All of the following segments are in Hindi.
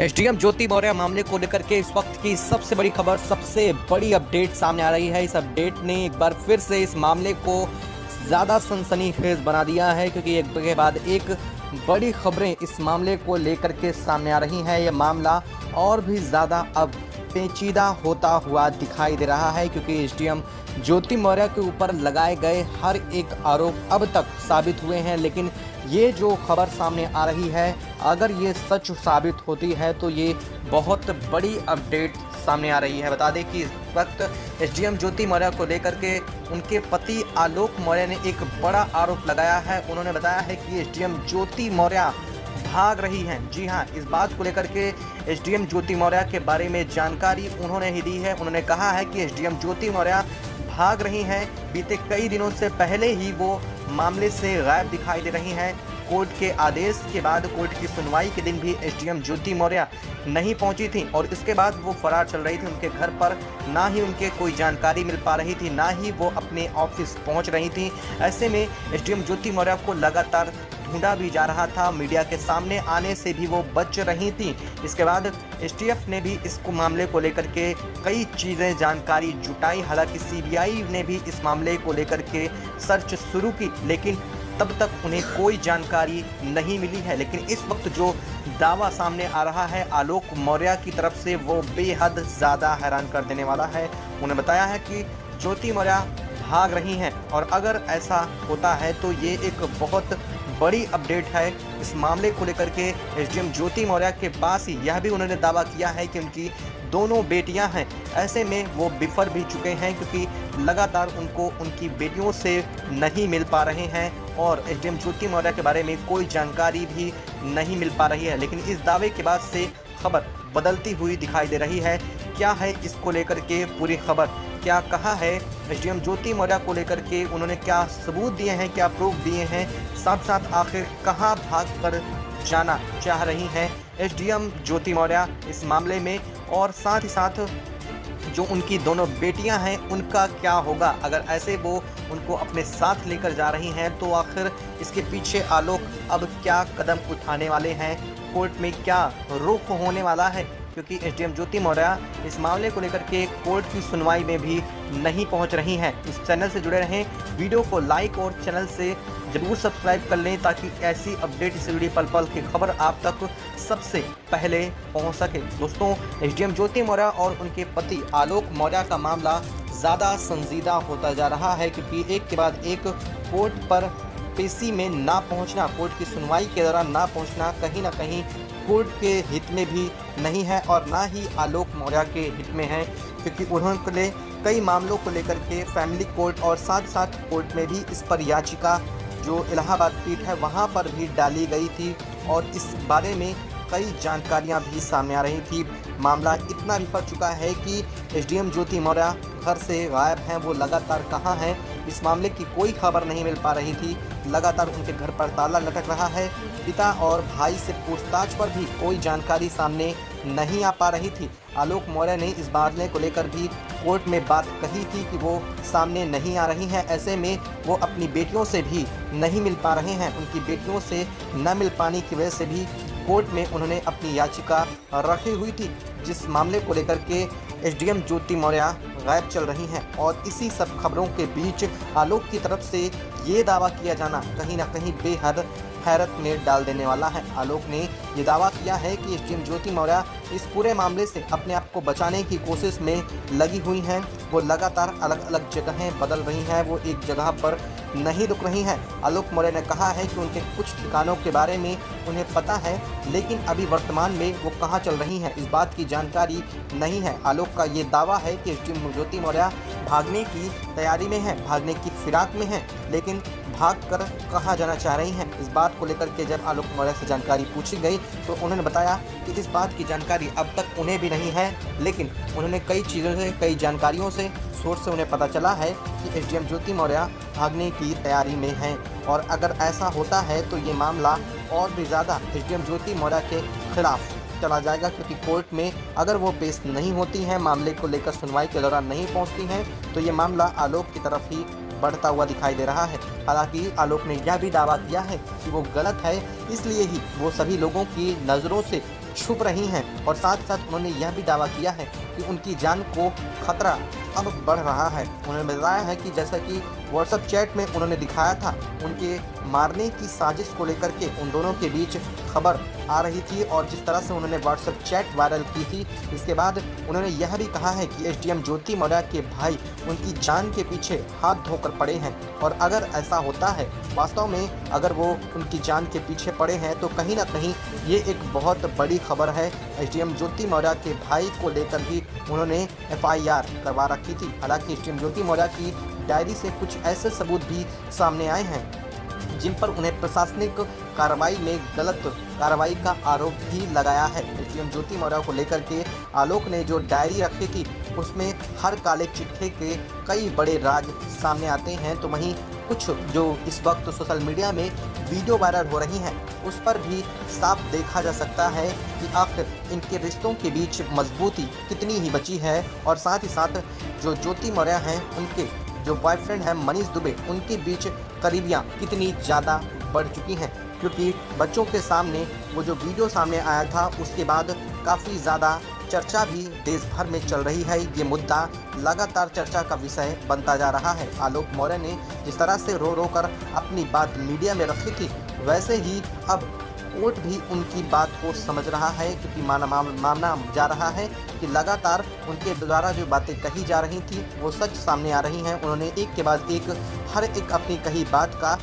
एसडीएम ज्योति मौर्य मामले को लेकर के इस वक्त की सबसे बड़ी खबर, सबसे बड़ी अपडेट सामने आ रही है। इस अपडेट ने एक बार फिर से इस मामले को ज़्यादा सनसनीखेज बना दिया है, क्योंकि एक के बाद एक बड़ी खबरें इस मामले को लेकर के सामने आ रही हैं। यह मामला और भी ज़्यादा अब पेचीदा होता हुआ दिखाई दे रहा है, क्योंकि एसडीएम ज्योति मौर्य के ऊपर लगाए गए हर एक आरोप अब तक साबित हुए हैं। लेकिन ये जो खबर सामने आ रही है, अगर ये सच साबित होती है तो ये बहुत बड़ी अपडेट सामने आ रही है। बता दें कि इस वक्त एसडीएम ज्योति मौर्य को लेकर के उनके पति आलोक मौर्य ने एक बड़ा आरोप लगाया है। उन्होंने बताया है कि एसडीएम ज्योति मौर्य भाग रही हैं। जी हाँ, इस बात को लेकर के एसडीएम ज्योति मौर्य के बारे में जानकारी उन्होंने ही दी है। उन्होंने कहा है कि एसडीएम ज्योति मौर्य भाग रही हैं। बीते कई दिनों से पहले ही वो मामले से गायब दिखाई दे रही हैं। कोर्ट के आदेश के बाद, कोर्ट की सुनवाई के दिन भी एसडीएम ज्योति मौर्य नहीं पहुंची थी और इसके बाद वो फरार चल रही थी। उनके घर पर ना ही उनके कोई जानकारी मिल पा रही थी, ना ही वो अपने ऑफिस पहुंच रही थी। ऐसे में एसडीएम ज्योति मौर्य को लगातार ढूंढा भी जा रहा था, मीडिया के सामने आने से भी वो बच रही थी। इसके बाद एसटीएफ ने भी इस मामले को लेकर के कई चीज़ें जानकारी जुटाई। हालांकि सीबीआई ने भी इस मामले को लेकर के सर्च शुरू की, लेकिन तब तक उन्हें कोई जानकारी नहीं मिली है। लेकिन इस वक्त जो दावा सामने आ रहा है आलोक मौर्य की तरफ से, वो बेहद ज़्यादा हैरान कर देने वाला है। उन्हें बताया है कि ज्योति मौर्य भाग रही हैं और अगर ऐसा होता है तो ये एक बहुत बड़ी अपडेट है इस मामले को लेकर के। एसडीएम ज्योति मौर्य के पास ही यह भी उन्होंने दावा किया है कि उनकी दोनों बेटियां हैं। ऐसे में वो बिफर भी चुके हैं, क्योंकि लगातार उनको उनकी बेटियों से नहीं मिल पा रहे हैं और एसडीएम ज्योति मौर्य के बारे में कोई जानकारी भी नहीं मिल पा रही है। लेकिन इस दावे के बाद से खबर बदलती हुई दिखाई दे रही है। क्या है इसको लेकर के पूरी खबर, क्या कहा है एसडीएम ज्योति मौर्य को लेकर के, उन्होंने क्या सबूत दिए हैं, क्या प्रूफ दिए हैं, साथ साथ आखिर कहां भागकर जाना चाह रही हैं एसडीएम ज्योति मौर्य इस मामले में, और साथ ही साथ जो उनकी दोनों बेटियां हैं उनका क्या होगा अगर ऐसे वो उनको अपने साथ लेकर जा रही हैं। तो आखिर इसके पीछे आलोक अब क्या कदम उठाने वाले हैं, कोर्ट में क्या रुख होने वाला है, क्योंकि एसडीएम ज्योति मौर्य इस मामले को लेकर के कोर्ट की सुनवाई में भी नहीं पहुंच रही हैं। इस चैनल से जुड़े रहें, वीडियो को लाइक और चैनल से जरूर सब्सक्राइब कर लें, ताकि ऐसी अपडेट से जुड़ी पल पल की खबर आप तक सबसे पहले पहुंच सके। दोस्तों, एसडीएम ज्योति मौर्य और उनके पति आलोक मौर्य का मामला ज़्यादा संजीदा होता जा रहा है, क्योंकि एक के बाद एक कोर्ट पर पेशी में ना पहुंचना, कोर्ट की सुनवाई के दौरान ना पहुंचना कहीं ना कहीं कोर्ट के हित में भी नहीं है और ना ही आलोक मौर्य के हित में है, क्योंकि उन्होंने कई मामलों को लेकर के फैमिली कोर्ट और साथ साथ कोर्ट में भी इस पर याचिका, जो इलाहाबाद पीठ है वहां पर भी डाली गई थी और इस बारे में कई जानकारियां भी सामने आ रही थी। मामला इतना बिफर चुका है कि एसडीएम ज्योति मौर्य घर से गायब हैं। वो लगातार कहां हैं, इस मामले की कोई खबर नहीं मिल पा रही थी। लगातार उनके घर पर ताला लटक रहा है। पिता और भाई से पूछताछ पर भी कोई जानकारी सामने नहीं आ पा रही थी। आलोक मौर्य ने इस मामले को लेकर भी कोर्ट में बात कही थी कि वो सामने नहीं आ रही हैं। ऐसे में वो अपनी बेटियों से भी नहीं मिल पा रहे हैं। उनकी बेटियों से न मिल पाने की वजह से भी कोर्ट में उन्होंने अपनी याचिका रखी हुई थी, जिस मामले को लेकर के एसडीएम ज्योति मौर्य गायब चल रही हैं। और इसी सब खबरों के बीच आलोक की तरफ से ये दावा किया जाना कहीं ना कहीं बेहद हैरत में डाल देने वाला है। आलोक ने ये दावा किया है कि एसडीएम ज्योति मौर्य इस पूरे मामले से अपने आप को बचाने की कोशिश में लगी हुई हैं। वो लगातार अलग अलग जगहें बदल रही हैं, वो एक जगह पर नहीं रुक रही हैं। आलोक मौर्य ने कहा है कि उनके कुछ ठिकानों के बारे में उन्हें पता है, लेकिन अभी वर्तमान में वो कहाँ चल रही हैं इस बात की जानकारी नहीं है। आलोक का ये दावा है कि एसडीएम ज्योति मौर्य भागने की तैयारी में है, भागने की फिराक में है, लेकिन भागकर कहाँ जाना चाह रही हैं, इस बात को लेकर के जब आलोक मौर्य से जानकारी पूछी गई तो उन्होंने बताया कि इस बात की जानकारी अब तक उन्हें भी नहीं है, लेकिन उन्होंने कई चीज़ों से, कई जानकारियों से, सोर्स से उन्हें पता चला है कि एसडीएम ज्योति मौर्य भागने की तैयारी में हैं। और अगर ऐसा होता है तो ये मामला और भी ज़्यादा एसडीएम ज्योति मौर्य के खिलाफ चला जाएगा, क्योंकि कोर्ट में अगर वो पेश नहीं होती हैं, मामले को लेकर सुनवाई के दौरान नहीं पहुंचती हैं, तो ये मामला आलोक की तरफ ही बढ़ता हुआ दिखाई दे रहा है। हालांकि आलोक ने यह भी दावा किया है कि वो गलत है, इसलिए ही वो सभी लोगों की नज़रों से छुप रही हैं और साथ साथ उन्होंने यह भी दावा किया है कि उनकी जान को खतरा अब बढ़ रहा है। उन्होंने बताया है कि जैसा कि व्हाट्सएप चैट में उन्होंने दिखाया था, उनके मारने की साजिश को लेकर के उन दोनों के बीच खबर आ रही थी और जिस तरह से उन्होंने व्हाट्सएप चैट वायरल की थी, इसके बाद उन्होंने यह भी कहा है कि एसडीएम ज्योति मौर्य के भाई उनकी जान के पीछे हाथ धोकर पड़े हैं और अगर ऐसा होता है वास्तव में, अगर वो उनकी जान के पीछे पड़े हैं तो कहीं ना कहीं ये एक बहुत बड़ी खबर है। एसडीएम ज्योति मौर्य के भाई को लेकर भी उन्होंने एफआईआर करवा रखी थी। हालांकि एसडीएम ज्योति मौर्य की डायरी से कुछ ऐसे सबूत भी सामने आए हैं जिन पर उन्हें प्रशासनिक कार्रवाई में गलत कार्रवाई का आरोप भी लगाया है। एसडीएम ज्योति मौर्य को लेकर के आलोक ने जो डायरी रखी थी उसमें हर काले चिट्ठे के कई बड़े राज सामने आते हैं, तो वहीं कुछ जो इस वक्त सोशल मीडिया में वीडियो वायरल हो रही हैं उस पर भी साफ देखा जा सकता है कि आखिर इनके रिश्तों के बीच मजबूती कितनी ही बची है। और साथ ही साथ जो ज्योति मौर्य हैं उनके जो बॉयफ्रेंड हैं मनीष दुबे, उनके बीच करीबियाँ कितनी ज़्यादा बढ़ चुकी हैं, क्योंकि बच्चों के सामने वो जो वीडियो सामने आया था उसके बाद काफ़ी ज़्यादा चर्चा भी देश भर में चल रही है। ये मुद्दा लगातार चर्चा का विषय बनता जा रहा है। आलोक मौर्य ने जिस तरह से रो रो कर अपनी बात मीडिया में रखी थी, वैसे ही अब कोर्ट भी उनकी बात को समझ रहा है, क्योंकि मानना जा रहा है कि लगातार उनके द्वारा जो बातें कही जा रही थी वो सच सामने आ रही हैं। उन्होंने एक के बाद एक हर एक अपनी कही बात का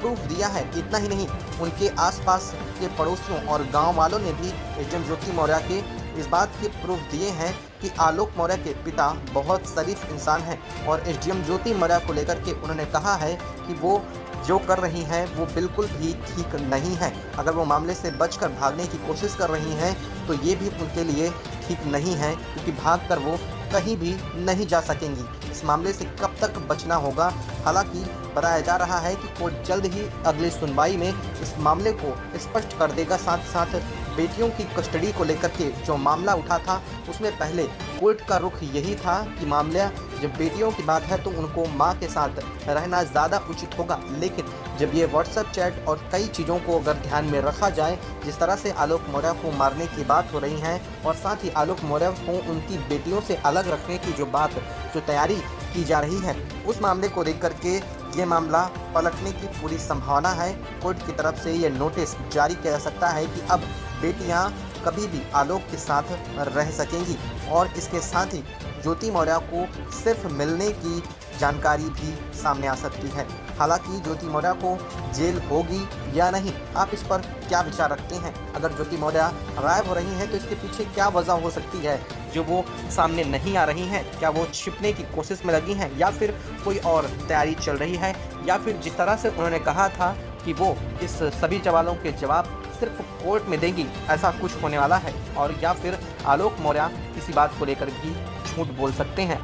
प्रूफ दिया है। इतना ही नहीं, उनके आसपास के पड़ोसियों और गांव वालों ने भी एसडीएम ज्योति मौर्य के इस बात के प्रूफ दिए हैं कि आलोक मौर्य के पिता बहुत शरीफ इंसान हैं और एसडीएम ज्योति मौर्य को लेकर के उन्होंने कहा है कि वो जो कर रही हैं वो बिल्कुल भी ठीक नहीं है। अगर वो मामले से बचकर भागने की कोशिश कर रही हैं तो ये भी उनके लिए ठीक नहीं है, क्योंकि भागकर वो कहीं भी नहीं जा सकेंगी। इस मामले से कब तक बचना होगा, हालांकि बताया जा रहा है कि कोर्ट जल्द ही अगली सुनवाई में इस मामले को स्पष्ट कर देगा। साथ साथ बेटियों की कस्टडी को लेकर के जो मामला उठा था उसमें पहले कोर्ट का रुख यही था कि मामला जब बेटियों की बात है तो उनको मां के साथ रहना ज़्यादा उचित होगा, लेकिन जब ये व्हाट्सएप चैट और कई चीज़ों को अगर ध्यान में रखा जाए, जिस तरह से आलोक मौर्य को मारने की बात हो रही है और साथ ही आलोक मौर्य को उनकी बेटियों से अलग रखने की जो तैयारी की जा रही है, उस मामले को देख करके ये मामला पलटने की पूरी संभावना है। कोर्ट की तरफ से ये नोटिस जारी किया जा सकता है कि अब बेटियां कभी भी आलोक के साथ रह सकेंगी और इसके साथ ही ज्योति मौर्य को सिर्फ मिलने की जानकारी भी सामने आ सकती है। हालांकि ज्योति मौर्य को जेल होगी या नहीं, आप इस पर क्या विचार रखते हैं? अगर ज्योति मौर्य गायब हो रही हैं तो इसके पीछे क्या वजह हो सकती है जो वो सामने नहीं आ रही हैं? क्या वो छिपने की कोशिश में लगी हैं या फिर कोई और तैयारी चल रही है, या फिर जिस तरह से उन्होंने कहा था कि वो इस सभी सवालों के जवाब सिर्फ कोर्ट में देंगी, ऐसा कुछ होने वाला है, और या फिर आलोक मौर्य किसी बात को लेकर भी झूठ बोल सकते हैं।